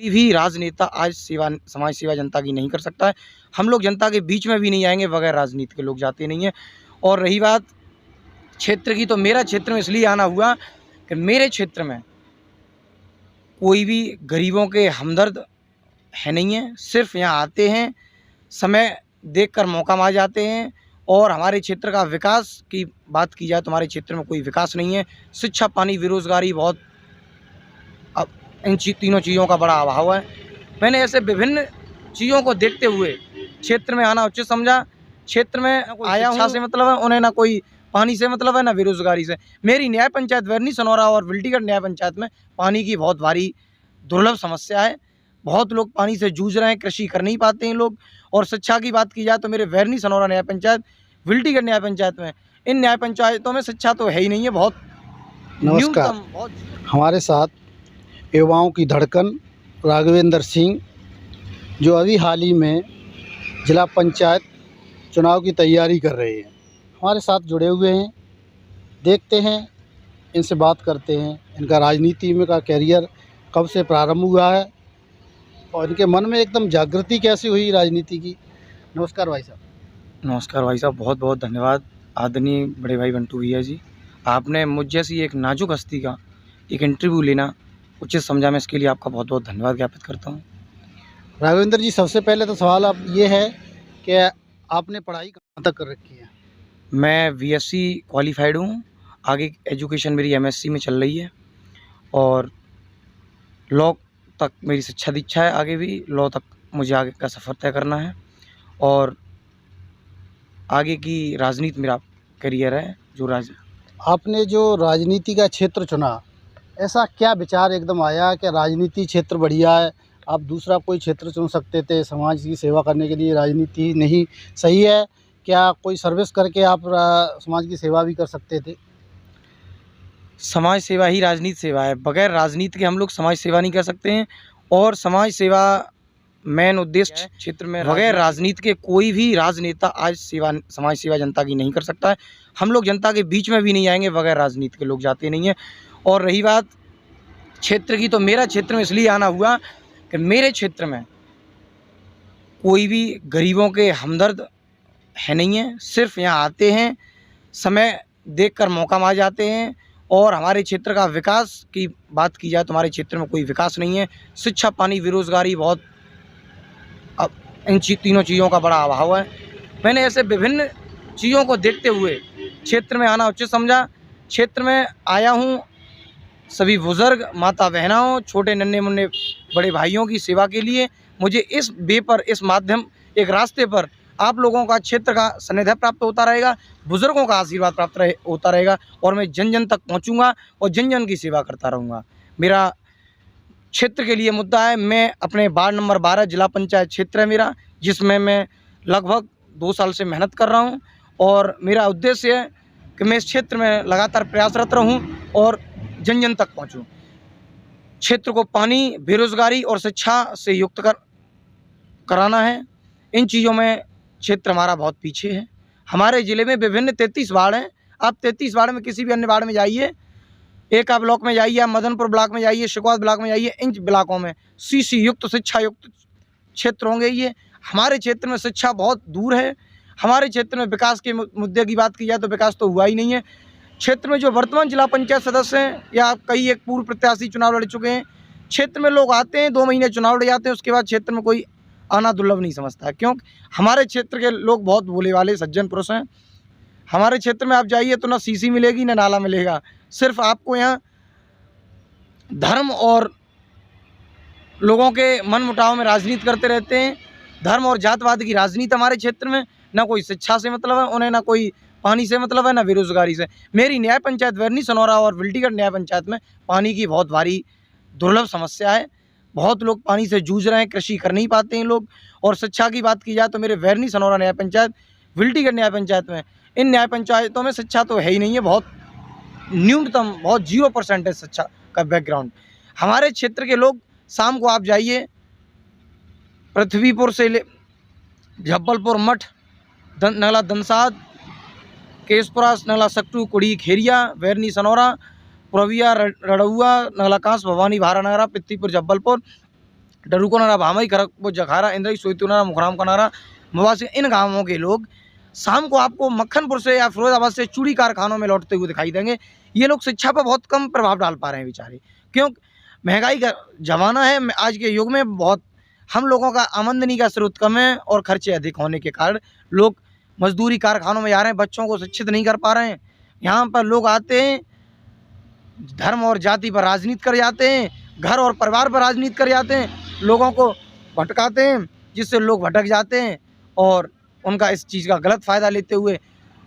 कोई भी राजनेता आज समाज सेवा जनता की नहीं कर सकता है। हम लोग जनता के बीच में भी नहीं आएंगे, बगैर राजनीति के लोग जाते नहीं हैं। और रही बात क्षेत्र की, तो मेरा क्षेत्र में इसलिए आना हुआ कि मेरे क्षेत्र में कोई भी गरीबों के हमदर्द है नहीं है। सिर्फ यहाँ आते हैं, समय देखकर मौका मार जाते हैं। और हमारे क्षेत्र का विकास की बात की जाए तो हमारे क्षेत्र में कोई विकास नहीं है। शिक्षा, पानी, बेरोजगारी बहुत, अब इन तीनों चीज़ों का बड़ा अभाव है। मैंने ऐसे विभिन्न चीज़ों को देखते हुए क्षेत्र में आना उचित समझा। क्षेत्र में आया हूँ, से मतलब है उन्हें, ना कोई पानी से मतलब है, ना बेरोजगारी से। मेरी न्याय पंचायत वैरनी सनौरा और विल्टीगढ़ न्याय पंचायत में पानी की बहुत भारी दुर्लभ समस्या है। बहुत लोग पानी से जूझ रहे हैं, कृषि कर नहीं पाते हैं लोग। और शिक्षा की बात की जाए तो मेरे वैरनी सनौरा न्याय पंचायत, विल्टीगढ़ न्याय पंचायत में, इन न्याय पंचायतों में शिक्षा तो है ही नहीं है, बहुत नमस्कार। हमारे साथ युवाओं की धड़कन राघवेंद्र सिंह, जो अभी हाल ही में जिला पंचायत चुनाव की तैयारी कर रहे हैं, हमारे साथ जुड़े हुए हैं। देखते हैं, इनसे बात करते हैं, इनका राजनीति में का कैरियर कब से प्रारंभ हुआ है और इनके मन में एकदम जागृति कैसे हुई राजनीति की। नमस्कार भाई साहब। नमस्कार भाई साहब, बहुत बहुत धन्यवाद आदरणीय बड़े भाई बंटू भैया जी। आपने मुझ जैसी एक नाजुक हस्ती का एक इंटरव्यू लेना उचित समझा। मैं इसके लिए आपका बहुत बहुत धन्यवाद ज्ञापित करता हूँ। राघवेंद्र जी, सबसे पहले तो सवाल आप ये है कि आपने पढ़ाई कहाँ तक कर रखी है? मैं बीएससी क्वालिफाइड हूँ। आगे एजुकेशन मेरी एमएससी में चल रही है और लॉ तक मेरी शिक्षा दीक्षा है। आगे भी लॉ तक मुझे आगे का सफ़र तय करना है और आगे की राजनीति मेरा करियर है। आपने जो राजनीति का क्षेत्र चुना, ऐसा क्या विचार एकदम आया कि राजनीति क्षेत्र बढ़िया है, आप दूसरा कोई क्षेत्र चुन सकते थे? समाज की सेवा करने के लिए राजनीति नहीं सही है? क्या कोई सर्विस करके आप समाज की सेवा भी कर सकते थे? समाज सेवा ही राजनीति सेवा है। बगैर राजनीति के हम लोग समाज सेवा नहीं कर सकते हैं। और समाज सेवा मेन उद्देश्य क्षेत्र में, बगैर राजनीति के कोई भी राजनेता आज समाज सेवा जनता की नहीं कर सकता है। हम लोग जनता के बीच में भी नहीं आएंगे, बगैर राजनीति के लोग जाते नहीं हैं। और रही बात क्षेत्र की, तो मेरा क्षेत्र में इसलिए आना हुआ कि मेरे क्षेत्र में कोई भी गरीबों के हमदर्द है नहीं है। सिर्फ यहाँ आते हैं, समय देखकर मौका मार जाते हैं। और हमारे क्षेत्र का विकास की बात की जाए तो हमारे क्षेत्र में कोई विकास नहीं है। शिक्षा, पानी, बेरोजगारी बहुत, अब इन तीनों चीज़ों का बड़ा अभाव है। मैंने ऐसे विभिन्न चीज़ों को देखते हुए क्षेत्र में आना उचित समझा। क्षेत्र में आया हूँ सभी बुज़ुर्ग, माता बहनों, छोटे नन्हे मुन्ने बड़े भाइयों की सेवा के लिए। मुझे इस पर, इस माध्यम, एक रास्ते पर आप लोगों का, क्षेत्र का सानिध्य प्राप्त होता रहेगा, बुज़ुर्गों का आशीर्वाद प्राप्त होता रहेगा। और मैं जन जन तक पहुंचूंगा और जन जन की सेवा करता रहूँगा। मेरा क्षेत्र के लिए मुद्दा है, मैं अपने वार्ड नंबर 12 जिला पंचायत क्षेत्र है मेरा, जिसमें मैं लगभग 2 साल से मेहनत कर रहा हूँ। और मेरा उद्देश्य है कि मैं इस क्षेत्र में लगातार प्रयासरत रहूँ और जन जन तक पहुँचूँ। क्षेत्र को पानी, बेरोजगारी और शिक्षा से युक्त कराना है। इन चीज़ों में क्षेत्र हमारा बहुत पीछे है। हमारे ज़िले में विभिन्न 33 वार्ड हैं। आप 33 वार्ड में किसी भी अन्य वार्ड में जाइए, एका ब्लॉक में जाइए, आप मदनपुर ब्लॉक में जाइए, शिकवात ब्लॉक में जाइए, इन ब्लॉकों में सीसी युक्त, शिक्षा युक्त क्षेत्र होंगे। ये हमारे क्षेत्र में शिक्षा बहुत दूर है। हमारे क्षेत्र में विकास के मुद्दे की बात की जाए तो विकास तो हुआ ही नहीं है। क्षेत्र में जो वर्तमान जिला पंचायत सदस्य हैं या कई एक पूर्व प्रत्याशी चुनाव लड़ चुके हैं, क्षेत्र में लोग आते हैं, 2 महीने चुनाव लड़ जाते हैं, उसके बाद क्षेत्र में कोई आना दुर्लभ नहीं समझता है। क्योंकि हमारे क्षेत्र के लोग बहुत भोले वाले सज्जन पुरुष हैं। हमारे क्षेत्र में आप जाइए तो ना सीसी मिलेगी, ना नाला मिलेगा। सिर्फ आपको यहाँ धर्म और लोगों के मन मुटाव में राजनीति करते रहते हैं। धर्म और जातवाद की राजनीति हमारे क्षेत्र में, ना कोई शिक्षा से मतलब है उन्हें, ना कोई पानी से मतलब है, ना बेरोजगारी से। मेरी न्याय पंचायत वैरनी सनौरा और विल्टीगढ़ न्याय पंचायत में पानी की बहुत भारी दुर्लभ समस्या है। बहुत लोग पानी से जूझ रहे हैं, कृषि कर नहीं पाते हैं लोग। और शिक्षा की बात की जाए तो मेरे वैरनी सनौरा न्याय पंचायत, विल्टीगढ़ न्याय पंचायत में, इन न्याय पंचायतों में शिक्षा तो है ही नहीं है, बहुत न्यूनतम, बहुत 0% है शिक्षा का बैकग्राउंड। हमारे क्षेत्र के लोग, शाम को आप जाइए पृथ्वीपुर से जब्बलपुर मठ, नगला दनसाद, केशपुरा, नगला सक्टू, कुड़ी, खेरिया, वैरनी सनौरा, पुरविया, रड़ुआ, नगला कांस, भवानी, भारानगरा, पित्तीपुर, जब्बलपुर, डरूकोनारा, भामई, खड़गपुर, जखारा, इंद्रई, सोईतुनारा, मुखराम कनारा, मवासी, इन गाँवों के लोग शाम को आपको मक्खनपुर से या फिरोजाबाद से चूड़ी कारखानों में लौटते हुए दिखाई देंगे। ये लोग शिक्षा पर बहुत कम प्रभाव डाल पा रहे हैं बेचारे, क्यों? महंगाई का ज़माना है। आज के युग में बहुत हम लोगों का आमदनी का स्रोत कम है और खर्चे अधिक होने के कारण लोग मजदूरी कारखानों में जा रहे हैं, बच्चों को शिक्षित नहीं कर पा रहे हैं। यहाँ पर लोग आते हैं, धर्म और जाति पर राजनीति कर जाते हैं, घर और परिवार पर राजनीति कर जाते हैं, लोगों को भटकाते हैं, जिससे लोग भटक जाते हैं और उनका इस चीज़ का गलत फ़ायदा लेते हुए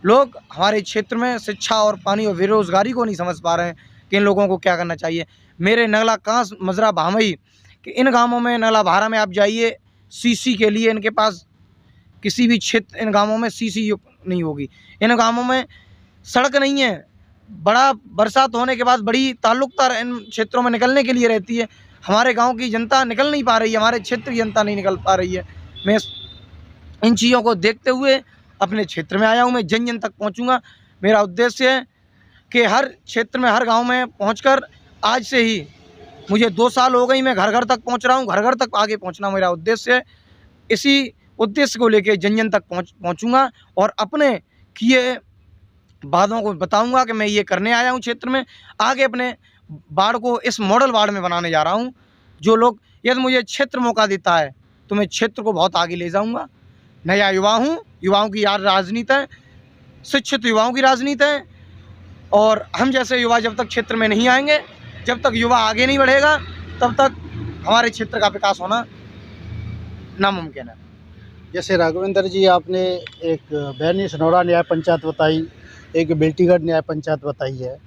लोग हमारे क्षेत्र में शिक्षा और पानी और बेरोज़गारी को नहीं समझ पा रहे हैं कि इन लोगों को क्या करना चाहिए। मेरे नगला, कांस, मजरा, भामई कि इन गांवों में, नगला भारा में आप जाइए, सीसी के लिए इनके पास किसी भी क्षेत्र, इन गांवों में सीसी नहीं होगी। इन गांवों में सड़क नहीं है। बड़ा बरसात होने के बाद बड़ी ताल्लुकता इन क्षेत्रों में निकलने के लिए रहती है। हमारे गांव की जनता निकल नहीं पा रही है, हमारे क्षेत्र की जनता नहीं निकल पा रही है। मैं इन चीज़ों को देखते हुए अपने क्षेत्र में आया हूँ। मैं जन जन तक पहुँचूँगा। मेरा उद्देश्य है कि हर क्षेत्र में, हर गांव में पहुंचकर, आज से ही मुझे 2 साल हो गई, मैं घर घर तक पहुंच रहा हूं, घर घर तक आगे पहुंचना मेरा उद्देश्य है। इसी उद्देश्य को लेकर जन जन तक पहुंचूँगा और अपने किए वादों को बताऊंगा कि मैं ये करने आया हूं क्षेत्र में। आगे अपने वार्ड को इस मॉडल वार्ड में बनाने जा रहा हूं। जो लोग, यदि मुझे क्षेत्र मौका देता है तो मैं क्षेत्र को बहुत आगे ले जाऊंगा। नया युवा हूँ, युवाओं की यार राजनीति है, शिक्षित युवाओं की राजनीति है, और हम जैसे युवा जब तक क्षेत्र में नहीं आएंगे, जब तक युवा आगे नहीं बढ़ेगा, तब तक हमारे क्षेत्र का विकास होना नामुमकिन है। जैसे राघवेंद्र जी, आपने एक बैरनी सनौरा न्याय पंचायत बताई, एक बेल्टीगढ़ न्याय पंचायत बताई है,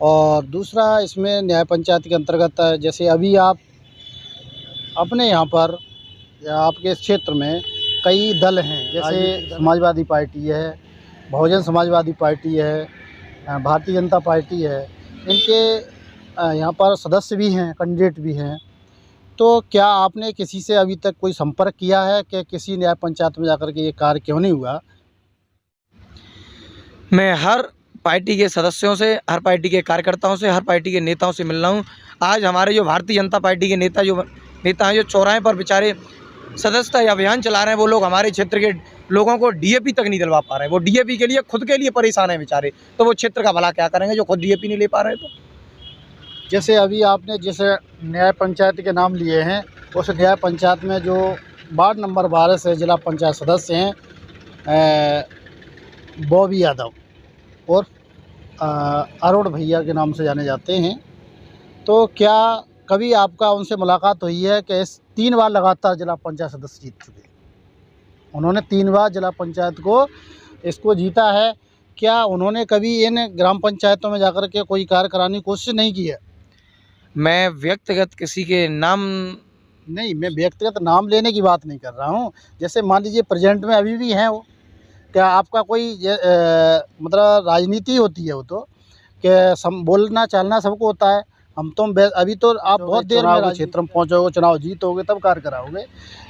और दूसरा इसमें न्याय पंचायत के अंतर्गत जैसे अभी आप अपने यहाँ पर या आपके क्षेत्र में कई दल हैं, जैसे समाजवादी पार्टी है, बहुजन समाजवादी पार्टी है, भारतीय जनता पार्टी है, इनके यहाँ पर सदस्य भी हैं, कैंडिडेट भी हैं। तो क्या आपने किसी से अभी तक कोई संपर्क किया है कि किसी न्याय पंचायत में जाकर के ये कार्य क्यों नहीं हुआ? मैं हर पार्टी के सदस्यों से, हर पार्टी के कार्यकर्ताओं से, हर पार्टी के नेताओं से मिल रहा हूँ। आज हमारे जो भारतीय जनता पार्टी के नेता हैं, जो चौराहे पर बेचारे सदस्यता अभियान चला रहे हैं, वो लोग हमारे क्षेत्र के लोगों को डीएपी तक नहीं दिलवा पा रहे हैं। वो डीएपी के लिए, खुद के लिए परेशान हैं बेचारे, तो वो क्षेत्र का भला क्या करेंगे जो खुद डीएपी नहीं ले पा रहे। तो जैसे अभी आपने जैसे न्याय पंचायत के नाम लिए हैं, उस न्याय पंचायत में जो वार्ड नंबर 12 से जिला पंचायत सदस्य हैं बॉबी यादव और अरुण भैया के नाम से जाने जाते हैं, तो क्या कभी आपका उनसे मुलाकात हुई है कि इस 3 बार लगातार जिला पंचायत सदस्य जीत चुके हैं, उन्होंने 3 बार जिला पंचायत को इसको जीता है, क्या उन्होंने कभी इन ग्राम पंचायतों में जाकर के कोई कार्य कराने की कोशिश नहीं की है? मैं व्यक्तिगत किसी के नाम नहीं, मैं व्यक्तिगत नाम लेने की बात नहीं कर रहा हूँ। जैसे मान लीजिए प्रेजेंट में अभी भी हैं वो, क्या आपका कोई मतलब राजनीति होती है वो तो, कि बोलना चालना सबको होता है। हम तो अभी तो आप बहुत देर में क्षेत्र में पहुँचोगे, चुनाव जीतोगे तब कार्य कराओगे,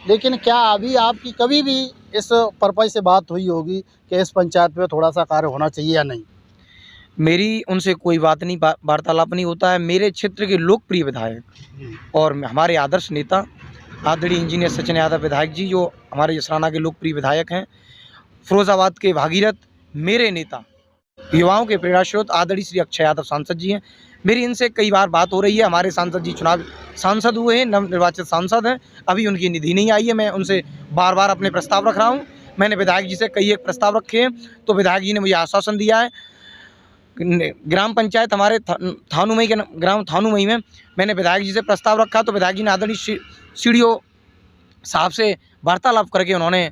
लेकिन क्या अभी आपकी कभी भी इस पर्पज से बात हुई होगी कि इस पंचायत में थोड़ा सा कार्य होना चाहिए या नहीं? मेरी उनसे कोई बात नहीं, वार्तालाप नहीं होता है। मेरे क्षेत्र के लोकप्रिय विधायक और हमारे आदर्श नेता आदरणीय इंजीनियर सचिन यादव विधायक जी, जो हमारे जसराना के लोकप्रिय विधायक हैं, फिरोजाबाद के भागीरथ मेरे नेता, युवाओं के प्रेरणा स्रोत आदरणीय श्री अक्षय यादव सांसद जी हैं। मेरी इनसे कई बार बात हो रही है। हमारे सांसद जी चुनाव सांसद हुए हैं, नवनिर्वाचित सांसद हैं, अभी उनकी निधि नहीं आई है। मैं उनसे बार बार अपने प्रस्ताव रख रहा हूँ। मैंने विधायक जी से कई एक प्रस्ताव रखे हैं, तो विधायक जी ने मुझे आश्वासन दिया है। ग्राम पंचायत हमारे थानूमई के ग्राम थानूमई में मैंने विधायक जी से प्रस्ताव रखा, तो विधायक जी ने आदरणीय CDO साहब से वार्तालाप करके उन्होंने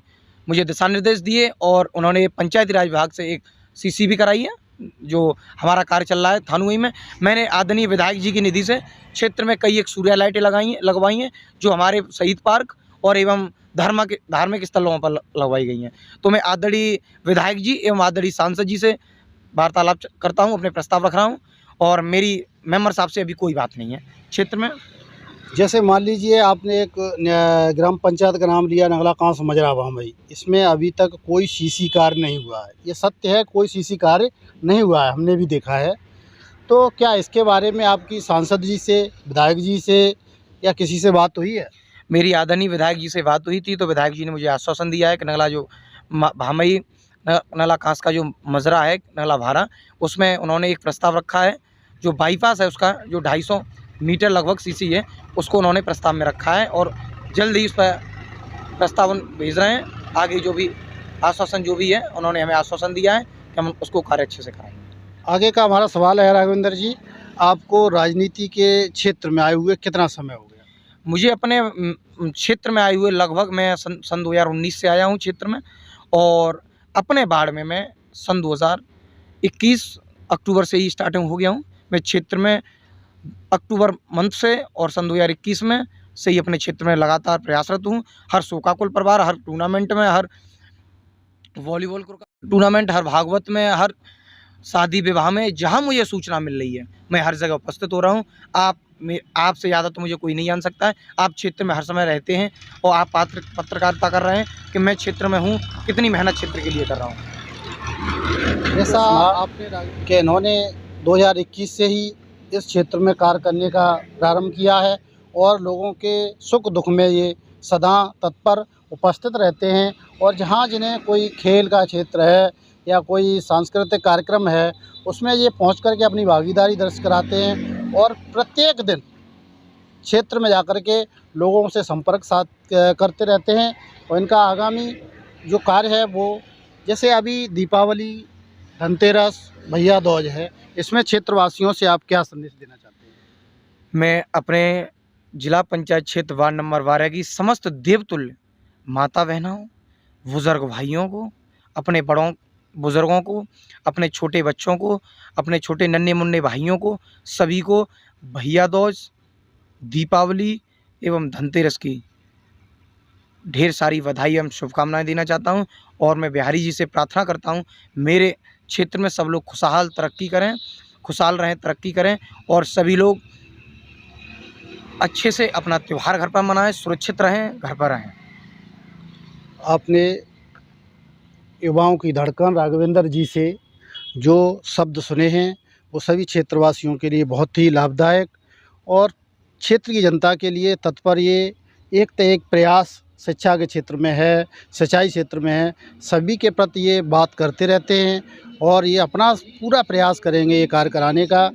मुझे दिशा निर्देश दिए और उन्होंने पंचायती राज विभाग से एक CC भी कराई है, जो हमारा कार्य चल रहा है थानूमई में। मैंने आदरणीय विधायक जी की निधि से क्षेत्र में कई एक सूर्य लाइटें लगवाई हैं, जो हमारे शहीद पार्क और एवं धार्मिक स्थलों पर लगवाई गई हैं। तो मैं आदरणीय विधायक जी एवं आदरणीय सांसद जी से वार्तालाप करता हूं, अपने प्रस्ताव रख रहा हूं, और मेरी मेंबर साहब से अभी कोई बात नहीं है क्षेत्र में। जैसे मान लीजिए आपने एक ग्राम पंचायत का नाम लिया, नगला कांस मजरा भामई, इसमें अभी तक कोई CC कार्य नहीं हुआ है। ये सत्य है, कोई CC कार्य नहीं हुआ है, हमने भी देखा है। तो क्या इसके बारे में आपकी सांसद जी से, विधायक जी से या किसी से बात हुई है? मेरी आदरणीय विधायक जी से बात हुई थी, तो विधायक जी ने मुझे आश्वासन दिया है कि नगला जो भामई नगला कांस का जो मजरा है नगला भारा, उसमें उन्होंने एक प्रस्ताव रखा है। जो बाईपास है उसका जो 250 मीटर लगभग सीसी है, उसको उन्होंने प्रस्ताव में रखा है और जल्द ही उस पर प्रस्तावन भेज रहे हैं। आगे जो भी आश्वासन जो भी है, उन्होंने हमें आश्वासन दिया है कि हम उसको कार्य अच्छे से कराएंगे। आगे का हमारा सवाल है राघवेंद्र जी, आपको राजनीति के क्षेत्र में आए हुए कितना समय हो गया? मुझे अपने क्षेत्र में आए हुए लगभग मैं सन 2019 से आया हूँ क्षेत्र में, और अपने वार्ड में मैं सन 2021 अक्टूबर से ही स्टार्टिंग हो गया हूँ। मैं क्षेत्र में अक्टूबर मंथ से और सन 2021 में से ही अपने क्षेत्र में लगातार प्रयासरत हूँ। हर शोकाकुल परिवार, हर टूर्नामेंट में, हर वॉलीबॉल टूर्नामेंट, हर भागवत में, हर शादी विवाह में जहाँ मुझे सूचना मिल रही है, मैं हर जगह उपस्थित हो रहा हूँ। आपसे ज़्यादा तो मुझे कोई नहीं जान सकता है। आप क्षेत्र में हर समय रहते हैं और आप पत्रकारिता कर रहे हैं कि मैं क्षेत्र में हूँ, कितनी मेहनत क्षेत्र के लिए कर रहा हूँ। जैसा आपने कि इन्होंने 2021 से ही इस क्षेत्र में कार्य करने का प्रारंभ किया है और लोगों के सुख दुख में ये सदा तत्पर उपस्थित रहते हैं, और जहाँ जिन्हें कोई खेल का क्षेत्र है या कोई सांस्कृतिक कार्यक्रम है, उसमें ये पहुंच कर के अपनी भागीदारी दर्ज कराते हैं और प्रत्येक दिन क्षेत्र में जाकर के लोगों से संपर्क करते रहते हैं। और इनका आगामी जो कार्य है वो, जैसे अभी दीपावली, धनतेरस, भैया दूज है, इसमें क्षेत्रवासियों से आप क्या संदेश देना चाहते हैं? मैं अपने जिला पंचायत क्षेत्र वार्ड नंबर 12 की समस्त देवतुल्य माता बहनों, बुज़ुर्ग भाइयों को, अपने बड़ों बुज़ुर्गों को, अपने छोटे बच्चों को, अपने छोटे नन्हे मुन्ने भाइयों को, सभी को भैया दूज, दीपावली एवं धनतेरस की ढेर सारी बधाई एवं शुभकामनाएं देना चाहता हूं। और मैं बिहारी जी से प्रार्थना करता हूं, मेरे क्षेत्र में सब लोग खुशहाल तरक्की करें, खुशहाल रहें, तरक्की करें, और सभी लोग अच्छे से अपना त्यौहार घर पर मनाएं, सुरक्षित रहें, घर पर रहें। आपने युवाओं की धड़कन राघवेंद्र जी से जो शब्द सुने हैं, वो सभी क्षेत्रवासियों के लिए बहुत ही लाभदायक और क्षेत्र की जनता के लिए तत्पर ये एक तो एक प्रयास शिक्षा के क्षेत्र में है, सिंचाई क्षेत्र में है, सभी के प्रति ये बात करते रहते हैं और ये अपना पूरा प्रयास करेंगे ये कार्य कराने का।